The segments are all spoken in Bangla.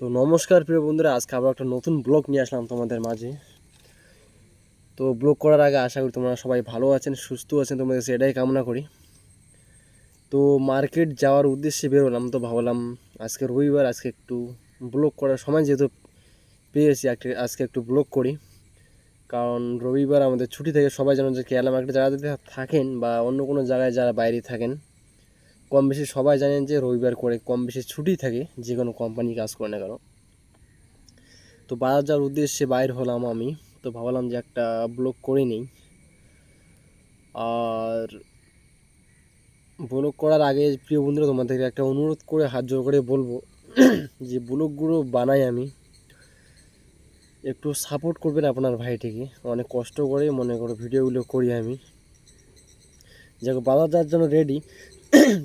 তো নমস্কার প্রিয় বন্ধুরা, আজকে আবার একটা নতুন ব্লগ নিয়ে আসলাম তোমাদের মাঝে। তো ব্লগ করার আগে আশা করি তোমরা সবাই ভালো আছেন, সুস্থ আছেন, তোমাদের সেটাই কামনা করি। তো মার্কেট যাওয়ার উদ্দেশ্যে বেরোলাম, তো ভাবলাম আজকে রবিবার, আজকে একটু ব্লগ করার সময় যেহেতু পেয়েছি আজকে একটু ব্লগ করি। কারণ রবিবার আমাদের ছুটি থেকে সবাই যেন যে কেরালা মার্কেটে যারা যদি থাকেন বা অন্য কোনো জায়গায় যারা বাইরে থাকেন, কম বেশি সবাই জানেন যে রবিবার করে কম বেশি ছুটি থাকে, যে কোনো কোম্পানি কাজ করে না কেন। তো বাজার যাওয়ার উদ্দেশ্যে বাইর হলাম আমি। তো ভাবলাম যে একটা ব্লগ করে নিই। আর ব্লগ করার আগে প্রিয় বন্ধুরা, তোমাদেরকে একটা অনুরোধ করে হাত জোর করে বলবো যে ব্লগগুলো বানাই আমি, একটু সাপোর্ট করবেন আপনার ভাইটিকে। অনেক কষ্ট করে মনে করো ভিডিওগুলো করি আমি। যাকে বাজার যাওয়ার জন্য রেডি,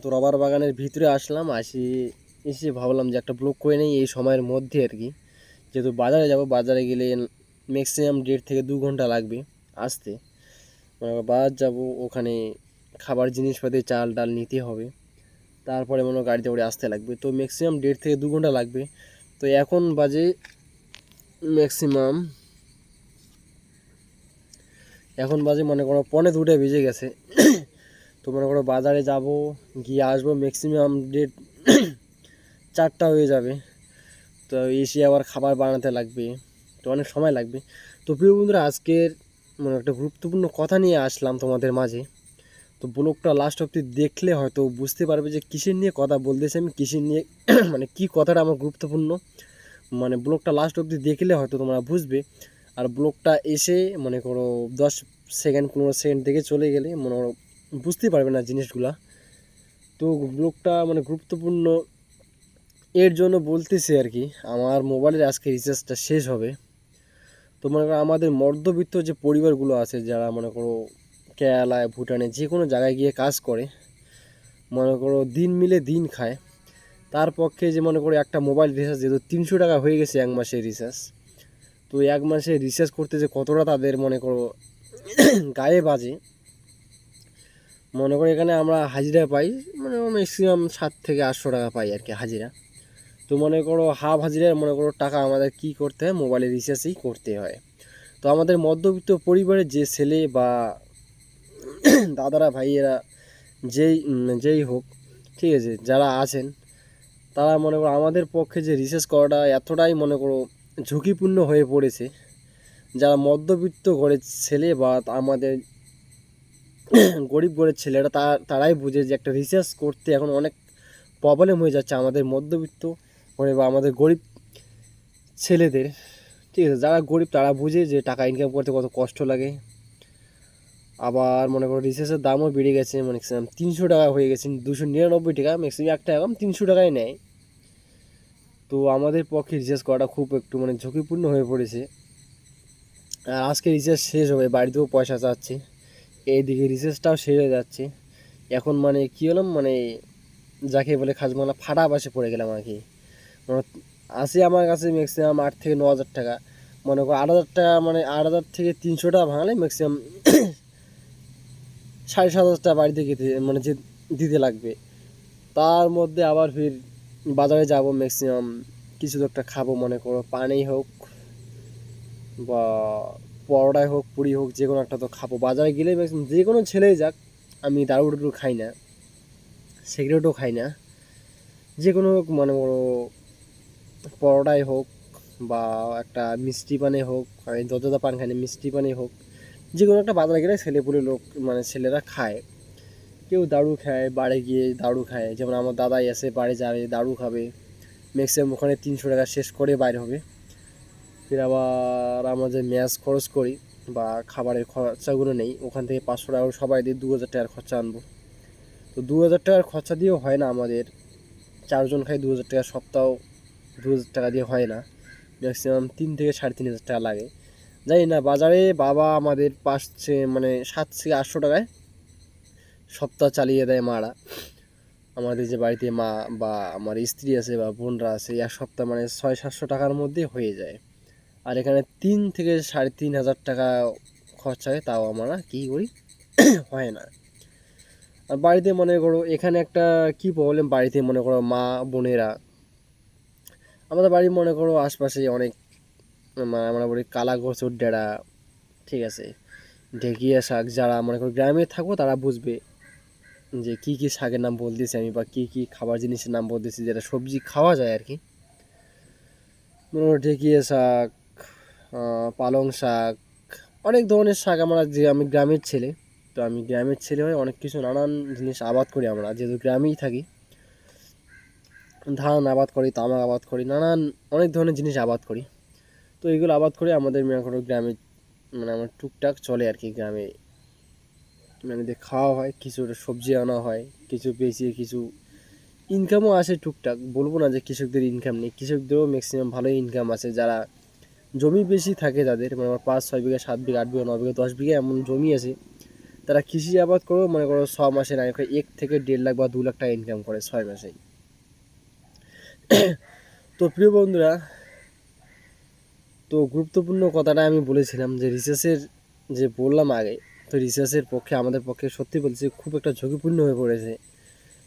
তো রবার বাগানের ভিতরে এসে ভাবলাম যে একটা ব্লগ করে নেই এই সময়ের মধ্যে আর কি। যেহেতু বাজারে যাব, বাজারে গেলে ম্যাক্সিমাম 1.5 থেকে 2 ঘন্টা লাগবে আসতে। মানে বাজার যাব, ওখানে খাবার জিনিসপাতি চাল ডাল নিতে হবে, তারপরে মনে হয় গাড়িতে করে আসতে লাগবে। তো ম্যাক্সিমাম 1.5 থেকে 2 ঘন্টা লাগবে। তো ম্যাক্সিমাম এখন বাজে মনে করো 1:45 বেজে গেছে। তো মনে করো বাজারে যাব, গিয়ে আসবো ম্যাক্সিমাম 4টা হয়ে যাবে। তো এসে আবার খাবার বানাতে লাগবে, তো অনেক সময় লাগবে। তো প্রিয় বন্ধুরা, আজকের মানে একটা গুরুত্বপূর্ণ কথা নিয়ে আসলাম তোমাদের মাঝে। তো ব্লগটা লাস্ট অবধি দেখলে হয়তো বুঝতে পারবে যে কিসের নিয়ে কথা বলতেছি আমি, কিসের নিয়ে মানে কী কথাটা আমার গুরুত্বপূর্ণ। মানে ব্লগটা লাস্ট অবধি দেখলে হয়তো তোমরা বুঝবে। আর ব্লগটা এসে মনে করো 10 সেকেন্ড 15 সেকেন্ড দেখে চলে গেলে মনে করো বুঝতে পারবে না জিনিসগুলা। তো ব্লগটা মানে গুরুত্বপূর্ণ এর জন্য বলতেছি আর কি। আমার মোবাইলের আজকে রিচার্জটা শেষ হবে। তো মনে করো আমাদের মধ্যবিত্ত যে পরিবারগুলো আছে, যারা মনে করো কেরালায় ভুটানে যে কোনো জায়গায় গিয়ে কাজ করে, মনে করো দিন মিলে দিন খায়, তার পক্ষে যে মনে করো একটা মোবাইল রিচার্জ যেহেতু 300 টাকা হয়ে গেছে 1 মাসের রিচার্জ। তো 1 মাসে রিচার্জ করতে যে কতটা তাদের মনে করো গায়ে বাজে। মনে করো এখানে আমরা হাজিরা পাই, মানে ম্যাক্সিমাম 700 থেকে 800 টাকা পাই আর কি হাজিরা। তো মনে করো হাফ হাজিরার মনে করো টাকা আমাদের কি করতে হয়, মোবাইলের রিচার্জই করতে হয়। তো আমাদের মধ্যবিত্ত পরিবারের যে ছেলে বা দাদারা ভাইয়েরা যেই হোক, ঠিক আছে, যারা আছেন, তারা মনে করো আমাদের পক্ষে যে রিসার্চ করাটা এতটাই মনে করো ঝুঁকিপূর্ণ হয়ে পড়েছে। যারা মধ্যবিত্ত ঘরের ছেলে বা আমাদের গরিব ঘরের ছেলেরা তারাই বুঝে যে একটা রিসার্চ করতে এখন অনেক প্রবলেম হয়ে যাচ্ছে আমাদের মধ্যবিত্ত ঘরে বা আমাদের গরিব ছেলেদের। ঠিক আছে, যারা গরিব তারা বুঝে যে টাকা ইনকাম করতে কত কষ্ট লাগে। আবার মনে করো রিচার্জের দামও বেড়ে গেছে, ম্যাক্সিমাম 300 টাকা হয়ে গেছে, 299 টাকা, ম্যাক্সিমাম 1 টাকা কম 300 টাকায় নেয়। তো আমাদের পক্ষে রিচার্জ করাটা খুব একটু মানে ঝুঁকিপূর্ণ হয়ে পড়েছে। আর আজকে রিচার্জ শেষ হবে, বাড়িতেও পয়সা চাচ্ছে, এইদিকে রিচার্জটাও শেষ হয়ে যাচ্ছে। এখন মানে কী হলাম, মানে যাকে বলে খাজমালা ফাটা বাসে পড়ে গেলাম আর কি। মানে আসে আমার কাছে ম্যাক্সিমাম 8 থেকে 9 হাজার টাকা। মনে করো 8 হাজার টাকা, মানে 8 হাজার থেকে 300 টাকা ভাঙালে ম্যাক্সিমাম 7,500 টাকা বাড়িতে মানে যে দিতে লাগবে। তার মধ্যে আবার ফির বাজারে যাব, ম্যাক্সিমাম কিছু তো একটা খাবো, মনে করো পানি হোক বা পরোটাই হোক পুরি হোক, যে কোনো একটা তো খাবো। বাজারে গেলে ম্যাক্সিমাম যে কোনো ছেলেই যাক, আমি দারু টারু খাই না, সিগারেটও খাই না, যে কোনো হোক মনে করো পরোটাই হোক বা একটা মিষ্টি পানি হোক, আমি যতটা পান খাই না, মিষ্টি পানি হোক, যে কোনো একটা বাজারে গেলে ছেলেপুলে লোক মানে ছেলেরা খায়। কেউ দারু খায়, বাড়ি গিয়ে দারু খায়, যেমন আমার দাদাই আছে, বাড়ি যাবে দারু খাবে, ম্যাক্সিমাম ওখানে 300 টাকা শেষ করে বাইর হবে। ফির আবার আমরা যে ম্যাচ খরচ করি বা খাবারের খরচাগুলো নেই, ওখান থেকে 500 টাকা সবাই দিয়ে 2,000 টাকার খরচা আনবো। তো 2,000 টাকার খরচা দিয়েও হয় না আমাদের, 4 জন খাই 2,000 টাকা, সপ্তাহ 2,000 টাকা দিয়ে হয় না, ম্যাক্সিমাম 3 থেকে 3,500 টাকা লাগে। জানি না, বাজারে বাবা আমাদের পাশে মানে 700 থেকে 800 টাকায় সপ্তাহ চালিয়ে দেয় মারা। আমাদের যে বাড়িতে মা বা আমার স্ত্রী আছে বা বোনরা আছে, এক সপ্তাহ মানে 600-700 টাকার মধ্যে হয়ে যায়। আর এখানে 3 থেকে 3,500 টাকা খরচা হয়, তাও আমরা কী করি হয় না। আর বাড়িতে মনে করো এখানে একটা কী প্রবলেম, বাড়িতে মনে করো মা বোনেরা আমাদের বাড়ি মনে করো আশপাশে অনেক আমরা বলি কালা কচুর ডেরা, ঠিক আছে, ঢেকিয়া শাক। যারা মনে করো গ্রামে থাকবো তারা বুঝবে যে কী কী শাকের নাম বলতেছি আমি, বা কী কী খাবার জিনিসের নাম বলতেছি, যেটা সবজি খাওয়া যায় আর কি। মনে করো ঢেকিয়া শাক, পালং শাক, অনেক ধরনের শাক। আমরা যে আমি গ্রামের ছেলে, তো আমি গ্রামের ছেলে হয়ে অনেক কিছু নানান জিনিস আবাদ করি। আমরা যেহেতু গ্রামেই থাকি, ধান আবাদ করি, তামাক আবাদ করি, নানান অনেক ধরনের জিনিস আবাদ করি। তো এগুলো আবাদ করে আমাদের মনে করো গ্রামে মানে আমার টুকটাক চলে আর কি। গ্রামে মানে খাওয়া হয়, কিছু সবজি আনা হয়, কিছু বেচিয়ে কিছু ইনকামও আসে টুকটাক। বলবো না যে কৃষকদের ইনকাম নেই, কৃষকদেরও ম্যাক্সিমাম ভালোই ইনকাম আছে। যারা জমি বেশি থাকে তাদের, মানে আমার 5-6 বিঘা 7 বিঘা 8 বিঘা 9 বিঘা 10 বিঘা এমন জমি আছে, তারা কৃষি আবাদ করেও মনে করো 6 মাসে না 1 থেকে 1.5 লাখ বা 2 লাখ টাকা ইনকাম করে 6 মাসেই। তো প্রিয় বন্ধুরা, তো গুরুত্বপূর্ণ কথাটা আমি বলেছিলাম যে রিসার্চের যে বললাম আগে, তো রিসার্চের পক্ষে আমাদের পক্ষে সত্যি বলছি খুব একটা ঝুঁকিপূর্ণ হয়ে পড়েছে।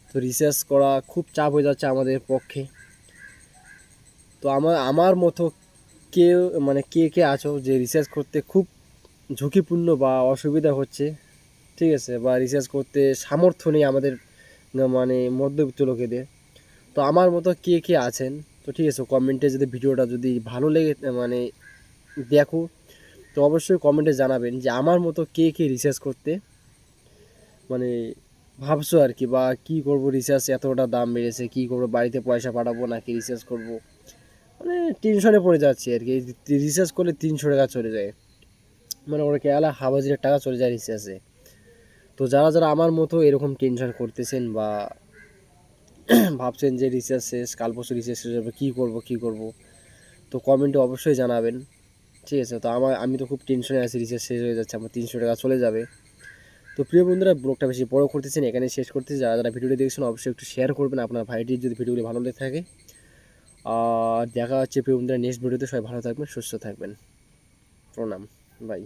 তো রিসার্চ করা খুব চাপ হয়ে যাচ্ছে আমাদের পক্ষে। তো আমার মতো কেউ মানে কে কে আছো যে রিসার্চ করতে খুব ঝুঁকিপূর্ণ বা অসুবিধা হচ্ছে, ঠিক আছে, বা রিসার্চ করতে সামর্থ্য নেই আমাদের মানে মধ্যবিত্ত লোকেদের, তো আমার মতো কে কে আছেন, তো ঠিক আছে কমেন্টে যদি ভিডিওটা যদি ভালো লেগে মানে দেখো, তো অবশ্যই কমেন্টে জানাবেন যে আমার মতো কে কে রিসার্চ করতে মানে ভাবছো আর কি, বা কী করবো, রিসার্চ এতটা দাম বেড়েছে, কী করবো, বাড়িতে পয়সা পাঠাবো নাকি রিসার্চ করব, মানে টেনশনে পড়ে যাচ্ছি আর কি। রিসার্চ করলে 300 টাকা চলে যায়, মানে ওরা কেলা হাবাজির টাকা চলে যায় রিসার্চে। তো যারা যারা আমার মতো এরকম টেনশন করতেছেন বা ভাবছেন যে রিসার্চ শেষ, কাল পরশু রিসার্চ শেষ হবে, কী করবো কী করবো, তো কমেন্টে অবশ্যই জানাবেন, ঠিক আছে। তো আমি তো খুব টেনশনে আছি, রিসার্চ শেষ হয়ে যাচ্ছে, আমার 300 টাকা চলে যাবে। তো প্রিয় বন্ধুরা, ব্লগটা বেশি বড় করতেছেন, এখানে শেষ করতেছি। যারা যারা ভিডিওটি দেখছেন অবশ্যই একটু শেয়ার করবেন আপনার ভাইটির যদি ভিডিওগুলি ভালো লেগে থাকে। আর দেখা হচ্ছে প্রিয় বন্ধুরা নেক্সট ভিডিওতে। সবাই ভালো থাকবেন, সুস্থ থাকবেন। প্রণাম, বাই।